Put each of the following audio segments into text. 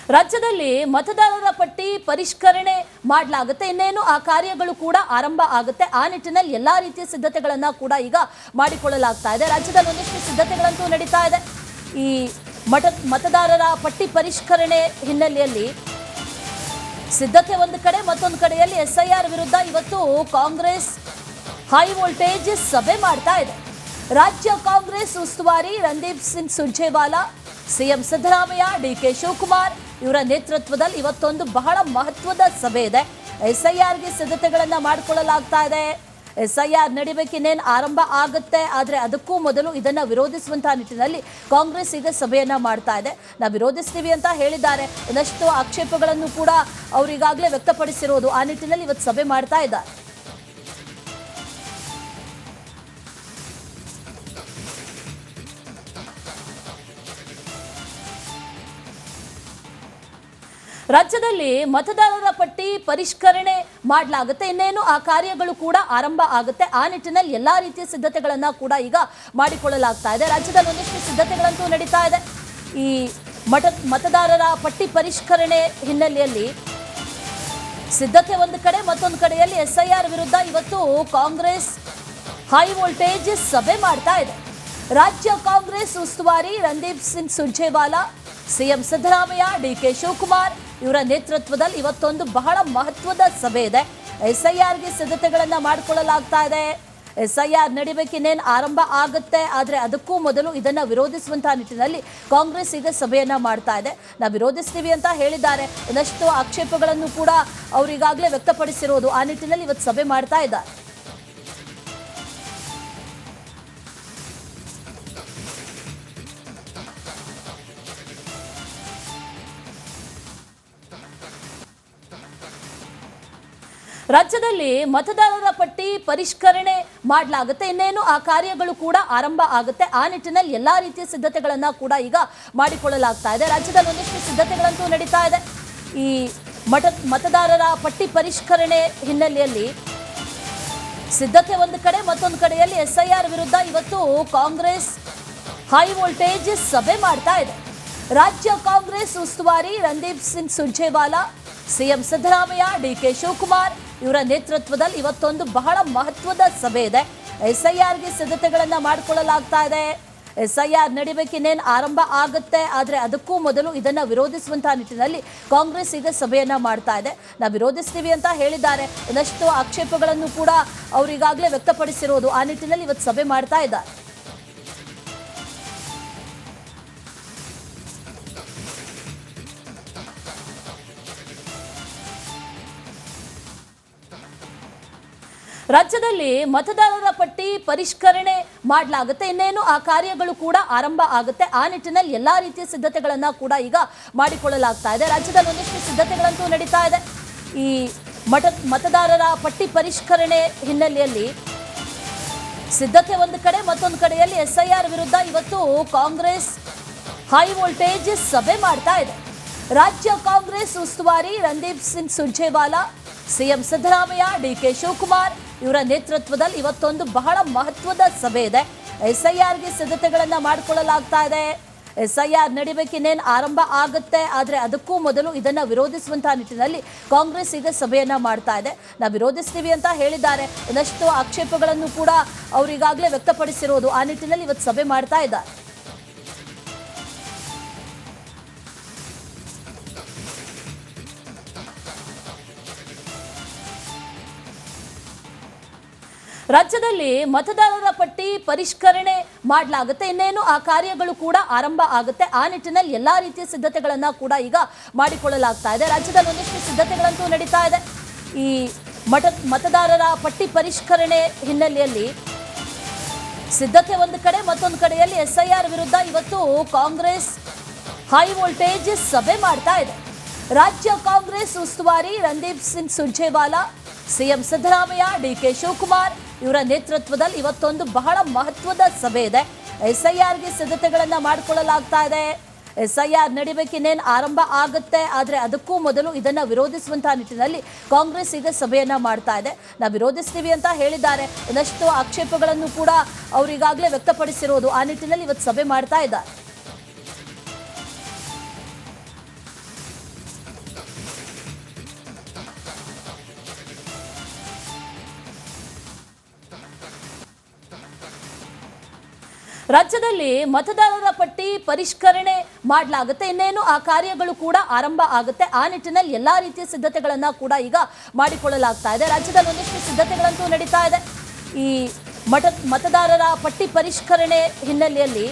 ರಾಜ್ಯದಲ್ಲಿ ಮತದಾರರ ಪಟ್ಟಿ ಪರಿಷ್ಕರಣೆ ಮಾಡಲಾಗುತ್ತೆ. ಇನ್ನೇನು ಆ ಕಾರ್ಯಗಳು ಕೂಡ ಆರಂಭ ಆಗುತ್ತೆ. ಆ ನಿಟ್ಟಿನಲ್ಲಿ ಎಲ್ಲಾ ರೀತಿಯ ಸಿದ್ಧತೆಗಳನ್ನ ಕೂಡ ಈಗ ಮಾಡಿಕೊಳ್ಳಲಾಗ್ತಾ ಇದೆ. ರಾಜ್ಯದಲ್ಲಿ ಒಂದಿಷ್ಟು ಸಿದ್ಧತೆಗಳಂತೂ ನಡೀತಾ ಇದೆ. ಈ ಮತದಾರರ ಪಟ್ಟಿ ಪರಿಷ್ಕರಣೆ ಹಿನ್ನೆಲೆಯಲ್ಲಿ ಸಿದ್ಧತೆ ಒಂದು ಕಡೆ, ಮತ್ತೊಂದು ಕಡೆಯಲ್ಲಿ SIR ವಿರುದ್ಧ ಇವತ್ತು ಕಾಂಗ್ರೆಸ್ ಹೈ ವೋಲ್ಟೇಜ್ ಸಭೆ ಮಾಡ್ತಾ ಇದೆ. ರಾಜ್ಯ ಕಾಂಗ್ರೆಸ್ ಉಸ್ತುವಾರಿ ರಣದೀಪ್ ಸಿಂಗ್ ಸುರ್ಜೇವಾಲಾ, ಸಿಎಂ ಸಿದ್ದರಾಮಯ್ಯ, DK ಶಿವಕುಮಾರ್ ಇವರ ನೇತೃತ್ವದಲ್ಲಿ ಇವತ್ತೊಂದು ಬಹಳ ಮಹತ್ವದ ಸಭೆ ಇದೆ. SIRಗೆ ಸಿದ್ಧತೆಗಳನ್ನ ಮಾಡಿಕೊಳ್ಳಲಾಗ್ತಾ ಇದೆ. SIR ನಡಿಬೇಕಿನ್ನೇನು ಆರಂಭ ಆಗುತ್ತೆ. ಆದರೆ ಅದಕ್ಕೂ ಮೊದಲು ಇದನ್ನ ವಿರೋಧಿಸುವಂತಹ ನಿಟ್ಟಿನಲ್ಲಿ ಕಾಂಗ್ರೆಸ್ ಈಗ ಸಭೆಯನ್ನ ಮಾಡ್ತಾ ಇದೆ. ನಾವು ವಿರೋಧಿಸ್ತೀವಿ ಅಂತ ಹೇಳಿದ್ದಾರೆ. ಇನ್ನಷ್ಟು ಆಕ್ಷೇಪಗಳನ್ನು ಕೂಡ ಅವರು ಈಗಾಗಲೇ ವ್ಯಕ್ತಪಡಿಸಿರೋದು. ಆ ನಿಟ್ಟಿನಲ್ಲಿ ಇವತ್ತು ಸಭೆ ಮಾಡ್ತಾ ಇದ್ದಾರೆ. ರಾಜ್ಯದಲ್ಲಿ ಮತದಾರರ ಪಟ್ಟಿ ಪರಿಷ್ಕರಣೆ ಮಾಡಲಾಗುತ್ತೆ. ಇನ್ನೇನು ಆ ಕಾರ್ಯಗಳು ಕೂಡ ಆರಂಭ ಆಗುತ್ತೆ. ಆ ನಿಟ್ಟಿನಲ್ಲಿ ಎಲ್ಲಾ ರೀತಿಯ ಸಿದ್ಧತೆಗಳನ್ನ ಕೂಡ ಈಗ ಮಾಡಿಕೊಳ್ಳಲಾಗ್ತಾ ಇದೆ. ರಾಜ್ಯದಲ್ಲಿ ಒಂದಿಷ್ಟು ಸಿದ್ಧತೆಗಳಂತೂ ನಡೀತಾ ಇದೆ. ಈ ಮತದಾರರ ಪಟ್ಟಿ ಪರಿಷ್ಕರಣೆ ಹಿನ್ನೆಲೆಯಲ್ಲಿ ಸಿದ್ಧತೆ ಒಂದು ಕಡೆ, ಮತ್ತೊಂದು ಕಡೆಯಲ್ಲಿ SIR ವಿರುದ್ಧ ಇವತ್ತು ಕಾಂಗ್ರೆಸ್ ಹೈ ವೋಲ್ಟೇಜ್ ಸಭೆ ಮಾಡ್ತಾ ಇದೆ. ರಾಜ್ಯ ಕಾಂಗ್ರೆಸ್ ಉಸ್ತುವಾರಿ ರಣದೀಪ್ ಸಿಂಗ್ ಸುರ್ಜೇವಾಲಾ, ಸಿಎಂ ಸಿದ್ದರಾಮಯ್ಯ, DK ಶಿವಕುಮಾರ್ ಇವರ ನೇತೃತ್ವದಲ್ಲಿ ಇವತ್ತೊಂದು ಬಹಳ ಮಹತ್ವದ ಸಭೆ ಇದೆ. SIRಗೆ ಸಿದ್ಧತೆಗಳನ್ನ ಮಾಡಿಕೊಳ್ಳಲಾಗ್ತಾ ಇದೆ. SIR ನಡಿಬೇಕಿನ್ನೇನು ಆರಂಭ ಆಗುತ್ತೆ. ಆದರೆ ಅದಕ್ಕೂ ಮೊದಲು ಇದನ್ನ ವಿರೋಧಿಸುವಂತಹ ನಿಟ್ಟಿನಲ್ಲಿ ಕಾಂಗ್ರೆಸ್ ಈಗ ಸಭೆಯನ್ನ ಮಾಡ್ತಾ ಇದೆ. ನಾವು ವಿರೋಧಿಸ್ತೀವಿ ಅಂತ ಹೇಳಿದ್ದಾರೆ. ಇನ್ನಷ್ಟು ಆಕ್ಷೇಪಗಳನ್ನು ಕೂಡ ಅವರು ಈಗಾಗಲೇ ವ್ಯಕ್ತಪಡಿಸಿರೋದು. ಆ ನಿಟ್ಟಿನಲ್ಲಿ ಇವತ್ತು ಸಭೆ ಮಾಡ್ತಾ ಇದ್ದಾರೆ. ರಾಜ್ಯದಲ್ಲಿ ಮತದಾರರ ಪಟ್ಟಿ ಪರಿಷ್ಕರಣೆ ಮಾಡಲಾಗುತ್ತೆ. ಇನ್ನೇನು ಆ ಕಾರ್ಯಗಳು ಕೂಡ ಆರಂಭ ಆಗುತ್ತೆ. ಆ ನಿಟ್ಟಿನಲ್ಲಿ ಎಲ್ಲಾ ರೀತಿಯ ಸಿದ್ಧತೆಗಳನ್ನ ಕೂಡ ಈಗ ಮಾಡಿಕೊಳ್ಳಲಾಗ್ತಾ ಇದೆ. ರಾಜ್ಯದಲ್ಲಿ ಒಂದಿಷ್ಟು ಸಿದ್ಧತೆಗಳಂತೂ ನಡೀತಾ ಇದೆ. ಈ ಮತದಾರರ ಪಟ್ಟಿ ಪರಿಷ್ಕರಣೆ ಹಿನ್ನೆಲೆಯಲ್ಲಿ ಸಿದ್ಧತೆ ಒಂದು ಕಡೆ, ಮತ್ತೊಂದು ಕಡೆಯಲ್ಲಿ SIR ವಿರುದ್ಧ ಇವತ್ತು ಕಾಂಗ್ರೆಸ್ ಹೈ ವೋಲ್ಟೇಜ್ ಸಭೆ ಮಾಡ್ತಾ ಇದೆ. ರಾಜ್ಯ ಕಾಂಗ್ರೆಸ್ ಉಸ್ತುವಾರಿ ರಣದೀಪ್ ಸಿಂಗ್ ಸುರ್ಜೇವಾಲಾ, ಸಿಎಂ ಸಿದ್ದರಾಮಯ್ಯ, DK ಶಿವಕುಮಾರ್ ಇವರ ನೇತೃತ್ವದಲ್ಲಿ ಇವತ್ತೊಂದು ಬಹಳ ಮಹತ್ವದ ಸಭೆ ಇದೆ. SIRಗೆ ಸಿದ್ಧತೆಗಳನ್ನ ಮಾಡಿಕೊಳ್ಳಲಾಗ್ತಾ ಇದೆ. SIR ನಡಿಬೇಕಿನ್ನೇನು ಆರಂಭ ಆಗುತ್ತೆ. ಆದರೆ ಅದಕ್ಕೂ ಮೊದಲು ಇದನ್ನ ವಿರೋಧಿಸುವಂತಹ ನಿಟ್ಟಿನಲ್ಲಿ ಕಾಂಗ್ರೆಸ್ ಈಗ ಸಭೆಯನ್ನ ಮಾಡ್ತಾ ಇದೆ. ನಾವು ವಿರೋಧಿಸ್ತೀವಿ ಅಂತ ಹೇಳಿದ್ದಾರೆ. ಇನ್ನಷ್ಟು ಆಕ್ಷೇಪಗಳನ್ನು ಕೂಡ ಅವರು ಈಗಾಗಲೇ ವ್ಯಕ್ತಪಡಿಸಿರೋದು. ಆ ನಿಟ್ಟಿನಲ್ಲಿ ಇವತ್ತು ಸಭೆ ಮಾಡ್ತಾ ಇದ್ದಾರೆ. ರಾಜ್ಯದಲ್ಲಿ ಮತದಾರರ ಪಟ್ಟಿ ಪರಿಷ್ಕರಣೆ ಮಾಡಲಾಗುತ್ತೆ. ಇನ್ನೇನು ಆ ಕಾರ್ಯಗಳು ಕೂಡ ಆರಂಭ ಆಗುತ್ತೆ. ಆ ನಿಟ್ಟಿನಲ್ಲಿ ಎಲ್ಲಾ ರೀತಿಯ ಸಿದ್ಧತೆಗಳನ್ನ ಕೂಡ ಈಗ ಮಾಡಿಕೊಳ್ಳಲಾಗ್ತಾ ಇದೆ. ರಾಜ್ಯದಲ್ಲಿ ಒಂದಿಷ್ಟು ಸಿದ್ಧತೆಗಳಂತೂ ನಡೀತಾ ಇದೆ. ಈ ಮತದಾರರ ಪಟ್ಟಿ ಪರಿಷ್ಕರಣೆ ಹಿನ್ನೆಲೆಯಲ್ಲಿ ಸಿದ್ಧತೆ ಒಂದು ಕಡೆ, ಮತ್ತೊಂದು ಕಡೆಯಲ್ಲಿ SIR ವಿರುದ್ಧ ಇವತ್ತು ಕಾಂಗ್ರೆಸ್ ಹೈ ವೋಲ್ಟೇಜ್ ಸಭೆ ಮಾಡ್ತಾ ಇದೆ. ರಾಜ್ಯ ಕಾಂಗ್ರೆಸ್ ಉಸ್ತುವಾರಿ ರಣದೀಪ್ ಸಿಂಗ್ ಸುರ್ಜೇವಾಲಾ, ಸಿಎಂ ಸಿದ್ದರಾಮಯ್ಯ, DK ಶಿವಕುಮಾರ್ ಇವರ ನೇತೃತ್ವದಲ್ಲಿ ಇವತ್ತೊಂದು ಬಹಳ ಮಹತ್ವದ ಸಭೆ ಇದೆ. SIRಗೆ ಸಿದ್ಧತೆಗಳನ್ನ ಮಾಡಿಕೊಳ್ಳಲಾಗ್ತಾ ಇದೆ. SIR ನಡಿಬೇಕಿನ್ನೇನು ಆರಂಭ ಆಗುತ್ತೆ. ಆದರೆ ಅದಕ್ಕೂ ಮೊದಲು ಇದನ್ನ ವಿರೋಧಿಸುವಂತಹ ನಿಟ್ಟಿನಲ್ಲಿ ಕಾಂಗ್ರೆಸ್ ಈಗ ಸಭೆಯನ್ನ ಮಾಡ್ತಾ ಇದೆ. ನಾವು ವಿರೋಧಿಸ್ತೀವಿ ಅಂತ ಹೇಳಿದ್ದಾರೆ. ಇನ್ನಷ್ಟು ಆಕ್ಷೇಪಗಳನ್ನು ಕೂಡ ಅವರು ಈಗಾಗಲೇ ವ್ಯಕ್ತಪಡಿಸಿರೋದು. ಆ ನಿಟ್ಟಿನಲ್ಲಿ ಇವತ್ತು ಸಭೆ ಮಾಡ್ತಾ ಇದ್ದಾರೆ. ರಾಜ್ಯದಲ್ಲಿ ಮತದಾರರ ಪಟ್ಟಿ ಪರಿಷ್ಕರಣೆ ಮಾಡಲಾಗುತ್ತೆ. ಇನ್ನೇನು ಆ ಕಾರ್ಯಗಳು ಕೂಡ ಆರಂಭ ಆಗುತ್ತೆ. ಆ ನಿಟ್ಟಿನಲ್ಲಿ ಎಲ್ಲಾ ರೀತಿಯ ಸಿದ್ಧತೆಗಳನ್ನ ಕೂಡ ಈಗ ಮಾಡಿಕೊಳ್ಳಲಾಗ್ತಾ ಇದೆ. ರಾಜ್ಯದಲ್ಲಿ ಒಂದಿಷ್ಟು ಸಿದ್ಧತೆಗಳಂತೂ ನಡೀತಾ ಇದೆ. ಈ ಮತದಾರರ ಪಟ್ಟಿ ಪರಿಷ್ಕರಣೆ ಹಿನ್ನೆಲೆಯಲ್ಲಿ ಸಿದ್ಧತೆ ಒಂದು ಕಡೆ, ಮತ್ತೊಂದು ಕಡೆಯಲ್ಲಿ SIR ವಿರುದ್ಧ ಇವತ್ತು ಕಾಂಗ್ರೆಸ್ ಹೈ ವೋಲ್ಟೇಜ್ ಸಭೆ ಮಾಡ್ತಾ ಇದೆ. ರಾಜ್ಯ ಕಾಂಗ್ರೆಸ್ ಉಸ್ತುವಾರಿ ರಣದೀಪ್ ಸಿಂಗ್ ಸುರ್ಜೇವಾಲಾ, ಸಿಎಂ ಸಿದ್ದರಾಮಯ್ಯ, DK ಶಿವಕುಮಾರ್ ಇವರ ನೇತೃತ್ವದಲ್ಲಿ ಇವತ್ತೊಂದು ಬಹಳ ಮಹತ್ವದ ಸಭೆ ಇದೆ. SIRಗೆ ಸಿದ್ಧತೆಗಳನ್ನ ಮಾಡಿಕೊಳ್ಳಲಾಗ್ತಾ ಇದೆ. SIR ನಡಿಬೇಕಿನ್ನೇನು ಆರಂಭ ಆಗುತ್ತೆ. ಆದರೆ ಅದಕ್ಕೂ ಮೊದಲು ಇದನ್ನ ವಿರೋಧಿಸುವಂತಹ ನಿಟ್ಟಿನಲ್ಲಿ ಕಾಂಗ್ರೆಸ್ ಈಗ ಸಭೆಯನ್ನ ಮಾಡ್ತಾ ಇದೆ. ನಾವು ವಿರೋಧಿಸ್ತೀವಿ ಅಂತ ಹೇಳಿದ್ದಾರೆ. ಇನ್ನಷ್ಟು ಆಕ್ಷೇಪಗಳನ್ನು ಕೂಡ ಅವರು ಈಗಾಗಲೇ ವ್ಯಕ್ತಪಡಿಸಿರೋದು. ಆ ನಿಟ್ಟಿನಲ್ಲಿ ಇವತ್ತು ಸಭೆ ಮಾಡ್ತಾ ಇದ್ದಾರೆ. ರಾಜ್ಯದಲ್ಲಿ ಮತದಾರರ ಪಟ್ಟಿ ಪರಿಷ್ಕರಣೆ ಮಾಡಲಾಗುತ್ತೆ. ಇನ್ನೇನು ಆ ಕಾರ್ಯಗಳು ಕೂಡ ಆರಂಭ ಆಗುತ್ತೆ. ಆ ನಿಟ್ಟಿನಲ್ಲಿ ಎಲ್ಲಾ ರೀತಿಯ ಸಿದ್ಧತೆಗಳನ್ನ ಕೂಡ ಈಗ ಮಾಡಿಕೊಳ್ಳಲಾಗ್ತಾ ಇದೆ. ರಾಜ್ಯದಲ್ಲಿ ಒಂದಿಷ್ಟು ಸಿದ್ಧತೆಗಳಂತೂ ನಡೀತಾ ಇದೆ. ಈ ಮತದಾರರ ಪಟ್ಟಿ ಪರಿಷ್ಕರಣೆ ಹಿನ್ನೆಲೆಯಲ್ಲಿ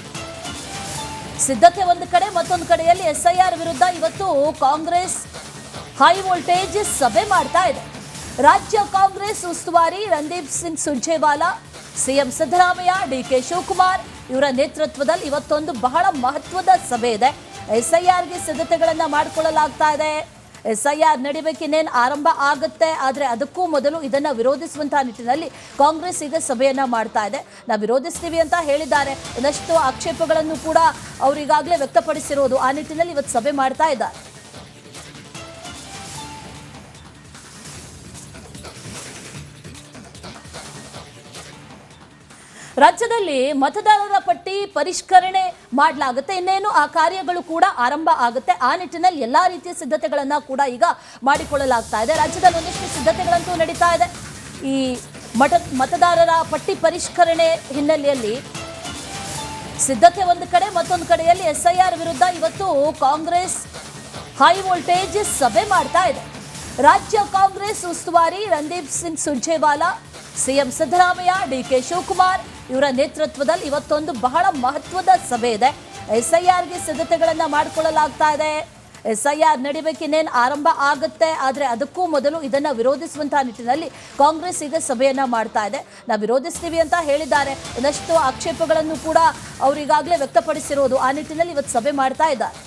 ಸಿದ್ಧತೆ ಒಂದು ಕಡೆ, ಮತ್ತೊಂದು ಕಡೆಯಲ್ಲಿ SIR ವಿರುದ್ಧ ಇವತ್ತು ಕಾಂಗ್ರೆಸ್ ಹೈ ವೋಲ್ಟೇಜ್ ಸಭೆ ಮಾಡ್ತಾ ಇದೆ. ರಾಜ್ಯ ಕಾಂಗ್ರೆಸ್ ಉಸ್ತುವಾರಿ ರಣದೀಪ್ ಸಿಂಗ್ ಸುರ್ಜೇವಾಲಾ, ಸಿಎಂ ಸಿದ್ದರಾಮಯ್ಯ, DK ಶಿವಕುಮಾರ್ ಇವರ ನೇತೃತ್ವದಲ್ಲಿ ಇವತ್ತೊಂದು ಬಹಳ ಮಹತ್ವದ ಸಭೆ ಇದೆ. SIRಗೆ ಸಿದ್ಧತೆಗಳನ್ನ ಮಾಡಿಕೊಳ್ಳಲಾಗ್ತಾ ಇದೆ. SIR ನಡಿಬೇಕಿನ್ನೇನು ಆರಂಭ ಆಗುತ್ತೆ. ಆದರೆ ಅದಕ್ಕೂ ಮೊದಲು ಇದನ್ನ ವಿರೋಧಿಸುವಂತಹ ನಿಟ್ಟಿನಲ್ಲಿ ಕಾಂಗ್ರೆಸ್ ಈಗ ಸಭೆಯನ್ನ ಮಾಡ್ತಾ ಇದೆ. ನಾವು ವಿರೋಧಿಸ್ತೀವಿ ಅಂತ ಹೇಳಿದ್ದಾರೆ. ಇನ್ನಷ್ಟು ಆಕ್ಷೇಪಗಳನ್ನು ಕೂಡ ಅವರು ಈಗಾಗಲೇ ವ್ಯಕ್ತಪಡಿಸಿರೋದು. ಆ ನಿಟ್ಟಿನಲ್ಲಿ ಇವತ್ತು ಸಭೆ ಮಾಡ್ತಾ ಇದ್ದಾರೆ. ರಾಜ್ಯದಲ್ಲಿ ಮತದಾರರ ಪಟ್ಟಿ ಪರಿಷ್ಕರಣೆ ಮಾಡಲಾಗುತ್ತೆ. ಇನ್ನೇನು ಆ ಕಾರ್ಯಗಳು ಕೂಡ ಆರಂಭ ಆಗುತ್ತೆ. ಆ ನಿಟ್ಟಿನಲ್ಲಿ ಎಲ್ಲಾ ರೀತಿಯ ಸಿದ್ಧತೆಗಳನ್ನ ಕೂಡ ಈಗ ಮಾಡಿಕೊಳ್ಳಲಾಗ್ತಾ ಇದೆ. ರಾಜ್ಯದಲ್ಲಿ ಒಂದಿಷ್ಟು ಸಿದ್ಧತೆಗಳಂತೂ ನಡೀತಾ ಇದೆ. ಈ ಮತದಾರರ ಪಟ್ಟಿ ಪರಿಷ್ಕರಣೆ ಹಿನ್ನೆಲೆಯಲ್ಲಿ ಸಿದ್ಧತೆ ಒಂದು ಕಡೆ, ಮತ್ತೊಂದು ಕಡೆಯಲ್ಲಿ SIR ವಿರುದ್ಧ ಇವತ್ತು ಕಾಂಗ್ರೆಸ್ ಹೈ ವೋಲ್ಟೇಜ್ ಸಭೆ ಮಾಡ್ತಾ ಇದೆ. ರಾಜ್ಯ ಕಾಂಗ್ರೆಸ್ ಉಸ್ತುವಾರಿ ರಣದೀಪ್ ಸಿಂಗ್ ಸುರ್ಜೇವಾಲಾ, ಸಿಎಂ ಸಿದ್ದರಾಮಯ್ಯ, DK ಶಿವಕುಮಾರ್ ಇವರ ನೇತೃತ್ವದಲ್ಲಿ ಇವತ್ತೊಂದು ಬಹಳ ಮಹತ್ವದ ಸಭೆ ಇದೆ. SIRಗೆ ಸಿದ್ಧತೆಗಳನ್ನ ಮಾಡಿಕೊಳ್ಳಲಾಗ್ತಾ ಇದೆ. SIR ನಡಿಬೇಕಿನ್ನೇನು ಆರಂಭ ಆಗುತ್ತೆ. ಆದರೆ ಅದಕ್ಕೂ ಮೊದಲು ಇದನ್ನ ವಿರೋಧಿಸುವಂತಹ ನಿಟ್ಟಿನಲ್ಲಿ ಕಾಂಗ್ರೆಸ್ ಈಗ ಸಭೆಯನ್ನ ಮಾಡ್ತಾ ಇದೆ. ನಾವು ವಿರೋಧಿಸ್ತೀವಿ ಅಂತ ಹೇಳಿದ್ದಾರೆ. ಇನ್ನಷ್ಟು ಆಕ್ಷೇಪಗಳನ್ನು ಕೂಡ ಅವರು ಈಗಾಗಲೇ ವ್ಯಕ್ತಪಡಿಸಿರೋದು. ಆ ನಿಟ್ಟಿನಲ್ಲಿ ಇವತ್ತು ಸಭೆ ಮಾಡ್ತಾ ಇದ್ದಾರೆ.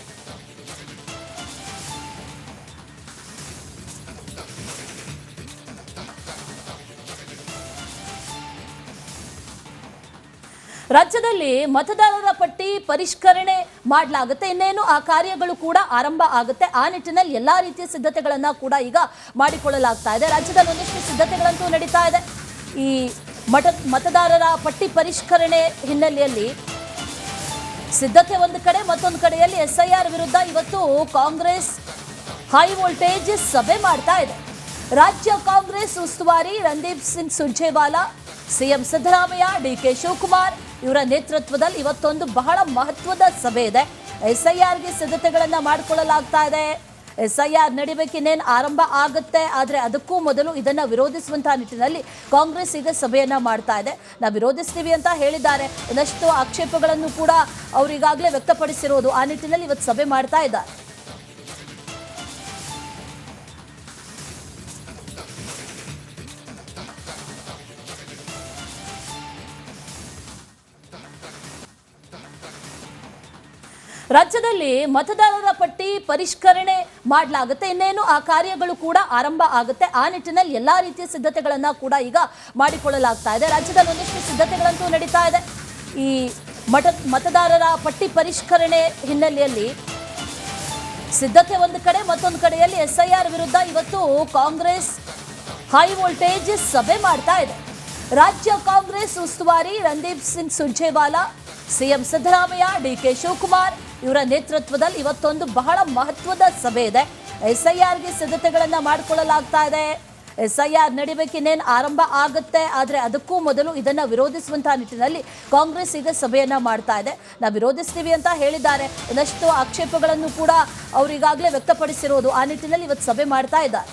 ರಾಜ್ಯದಲ್ಲಿ ಮತದಾರರ ಪಟ್ಟಿ ಪರಿಷ್ಕರಣೆ ಮಾಡಲಾಗುತ್ತೆ. ಇನ್ನೇನು ಆ ಕಾರ್ಯಗಳು ಕೂಡ ಆರಂಭ ಆಗುತ್ತೆ. ಆ ನಿಟ್ಟಿನಲ್ಲಿ ಎಲ್ಲಾ ರೀತಿಯ ಸಿದ್ಧತೆಗಳನ್ನ ಕೂಡ ಈಗ ಮಾಡಿಕೊಳ್ಳಲಾಗ್ತಾ ಇದೆ. ರಾಜ್ಯದಲ್ಲಿ ಒಂದಿಷ್ಟು ಸಿದ್ಧತೆಗಳಂತೂ ನಡೀತಾ ಇದೆ. ಈ ಮತದಾರರ ಪಟ್ಟಿ ಪರಿಷ್ಕರಣೆ ಹಿನ್ನೆಲೆಯಲ್ಲಿ ಸಿದ್ಧತೆ ಒಂದು ಕಡೆ, ಮತ್ತೊಂದು ಕಡೆಯಲ್ಲಿ SIR ವಿರುದ್ಧ ಇವತ್ತು ಕಾಂಗ್ರೆಸ್ ಹೈ ವೋಲ್ಟೇಜ್ ಸಭೆ ಮಾಡ್ತಾ ಇದೆ. ರಾಜ್ಯ ಕಾಂಗ್ರೆಸ್ ಉಸ್ತುವಾರಿ ರಣದೀಪ್ ಸಿಂಗ್ ಸುರ್ಜೇವಾಲಾ, ಸಿಎಂ ಸಿದ್ದರಾಮಯ್ಯ, DK ಶಿವಕುಮಾರ್ ಇವರ ನೇತೃತ್ವದಲ್ಲಿ ಇವತ್ತೊಂದು ಬಹಳ ಮಹತ್ವದ ಸಭೆ ಇದೆ. SIRಗೆ ಸಿದ್ಧತೆಗಳನ್ನ ಮಾಡಿಕೊಳ್ಳಲಾಗ್ತಾ ಇದೆ. SIR ನಡಿಬೇಕಿನ್ನೇನು ಆರಂಭ ಆಗುತ್ತೆ. ಆದರೆ ಅದಕ್ಕೂ ಮೊದಲು ಇದನ್ನ ವಿರೋಧಿಸುವಂತಹ ನಿಟ್ಟಿನಲ್ಲಿ ಕಾಂಗ್ರೆಸ್ ಈಗ ಸಭೆಯನ್ನ ಮಾಡ್ತಾ ಇದೆ. ನಾವು ವಿರೋಧಿಸ್ತೀವಿ ಅಂತ ಹೇಳಿದ್ದಾರೆ. ಇನ್ನಷ್ಟು ಆಕ್ಷೇಪಗಳನ್ನು ಕೂಡ ಅವರು ಈಗಾಗಲೇ ವ್ಯಕ್ತಪಡಿಸಿರೋದು. ಆ ನಿಟ್ಟಿನಲ್ಲಿ ಇವತ್ತು ಸಭೆ ಮಾಡ್ತಾ ಇದ್ದಾರೆ. ರಾಜ್ಯದಲ್ಲಿ ಮತದಾರರ ಪಟ್ಟಿ ಪರಿಷ್ಕರಣೆ ಮಾಡಲಾಗುತ್ತೆ. ಇನ್ನೇನು ಆ ಕಾರ್ಯಗಳು ಕೂಡ ಆರಂಭ ಆಗುತ್ತೆ. ಆ ನಿಟ್ಟಿನಲ್ಲಿ ಎಲ್ಲಾ ರೀತಿಯ ಸಿದ್ಧತೆಗಳನ್ನ ಕೂಡ ಈಗ ಮಾಡಿಕೊಳ್ಳಲಾಗ್ತಾ ಇದೆ. ರಾಜ್ಯದಲ್ಲಿ ಒಂದಿಷ್ಟು ಸಿದ್ಧತೆಗಳಂತೂ ನಡೀತಾ ಇದೆ. ಈ ಮತದಾರರ ಪಟ್ಟಿ ಪರಿಷ್ಕರಣೆ ಹಿನ್ನೆಲೆಯಲ್ಲಿ ಸಿದ್ಧತೆ ಒಂದು ಕಡೆ, ಮತ್ತೊಂದು ಕಡೆಯಲ್ಲಿ SIR ವಿರುದ್ಧ ಇವತ್ತು ಕಾಂಗ್ರೆಸ್ ಹೈ ವೋಲ್ಟೇಜ್ ಸಭೆ ಮಾಡ್ತಾ ಇದೆ. ರಾಜ್ಯ ಕಾಂಗ್ರೆಸ್ ಉಸ್ತುವಾರಿ ರಣದೀಪ್ ಸಿಂಗ್ ಸುರ್ಜೇವಾಲಾ, ಸಿಎಂ ಸಿದ್ದರಾಮಯ್ಯ, DK ಶಿವಕುಮಾರ್ ಇವರ ನೇತೃತ್ವದಲ್ಲಿ ಇವತ್ತೊಂದು ಬಹಳ ಮಹತ್ವದ ಸಭೆ ಇದೆ. SIRಗೆ ಸಿದ್ಧತೆಗಳನ್ನ ಮಾಡಿಕೊಳ್ಳಲಾಗ್ತಾ ಇದೆ. SIR ನಡಿಬೇಕಿನ್ನೇನು ಆರಂಭ ಆಗುತ್ತೆ. ಆದರೆ ಅದಕ್ಕೂ ಮೊದಲು ಇದನ್ನ ವಿರೋಧಿಸುವಂತಹ ನಿಟ್ಟಿನಲ್ಲಿ ಕಾಂಗ್ರೆಸ್ ಈಗ ಸಭೆಯನ್ನ ಮಾಡ್ತಾ ಇದೆ. ನಾವು ವಿರೋಧಿಸ್ತೀವಿ ಅಂತ ಹೇಳಿದ್ದಾರೆ. ಇನ್ನಷ್ಟು ಆಕ್ಷೇಪಗಳನ್ನು ಕೂಡ ಅವರು ಈಗಾಗಲೇ ವ್ಯಕ್ತಪಡಿಸಿರೋದು. ಆ ನಿಟ್ಟಿನಲ್ಲಿ ಇವತ್ತು ಸಭೆ ಮಾಡ್ತಾ ಇದ್ದಾರೆ.